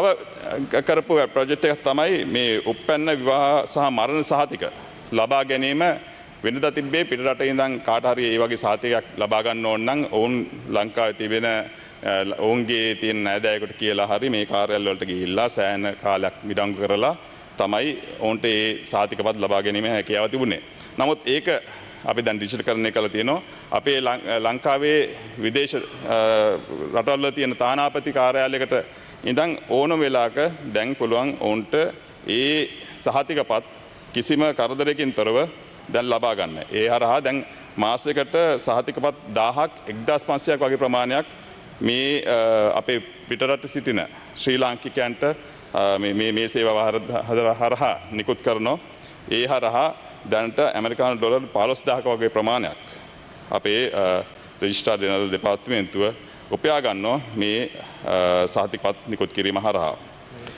තව කරපු ප්‍රොජෙක්ට් එකක් තමයි මේ උප්පැන්න විවාහ සහ මරණ සහතික ලබා ගැනීම. වෙනදා තිබ්බේ පිට රටේ ඉඳන් කාට හරි ඒ වගේ සහතිකයක් ලබා ගන්න ඕන නම් ඔවුන් ලංකාවේ තිබෙන ඔවුන්ගේ තියෙන නෑදෑයෙකුට කියලා හරි මේ කාර්යාල වලට ගිහිල්ලා සෑහෙන කාලයක් මිඩංගු කරලා තමයි ඔවුන්ට ඒ සහතිකපත් ලබා ගැනීමේ හැකියාව තිබුණේ. නමුත් ඒක අපි දැන් ඩිජිටල්කරණය කරලා තියෙනවා. අපේ ලංකාවේ විදේශ රටවල තියෙන තානාපති කාර්යාලයකට ඉඳන් ඕන වෙලාවක දැන් පුළුවන් ඔවුන්ට ඒ සහතිකපත් කිසිම කරදරයකින් තොරව දැන් ලබා ගන්න. ඒ හරහා දැන් මාසයකට සහතිකපත් 1000ක් 1500ක් වගේ ප්‍රමාණයක් මේ අපේ පිටරට සිටින ශ්‍රී ලාංකිකයන්ට මේ සේවාව හරහා නිකුත් කරනවා. ඒ හරහා දැනට ඇමරිකානු ඩොලර් 15000ක වගේ ප්‍රමාණයක් අපේ රෙජිස්ට්‍රාර් ජෙනරල් දෙපාර්තමේන්තුව උපයා ගන්නවා මේ සහතිකපත් නිකුත් කිරීම හරහා.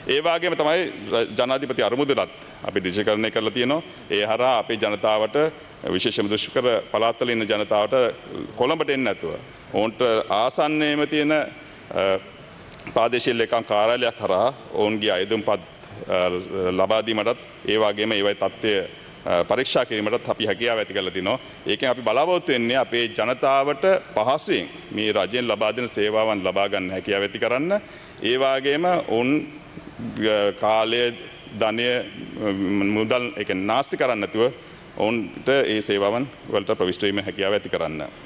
ඒ වගේම තමයි ජනාධිපති අරමුදලත් අපි ඩිජිටල්කරණය කරලා තියෙනවා. ඒ හරහා අපේ ජනතාවට විශේෂයෙන්ම දුෂ්කර පළාත්වල ඉන්න ජනතාවට කොළඹට එන්නේ නැතුව ඔවුන්ට ආසන්නයේම තියෙන ප්‍රාදේශීය ලේකම් කාර්යාලයක් හරහා ඔවුන්ගේ අයදුම්පත් ලබා දීමටත් ඒ වගේම ඒවයි තත්ත්වය පරීක්ෂා කිරීමටත් අපි හැකියාව ඇති කරලා තිනවා. ඒකෙන් අපි බලාපොරොත්තු වෙන්නේ අපේ ජනතාවට පහසුවෙන් මේ රජයෙන් ලබා දෙන සේවාවන් ලබා ගන්න හැකියාව ඇති කරන්න. ඒ වගේම ඔවුන් කාලය ධනය මුදල් ඒක නාස්ති කරන්නේ නැතුව ඔවුන්ට ඒ සේවාවන් වලට ප්‍රවිෂ්ඨ වීම හැකියාව ඇති කරන්න.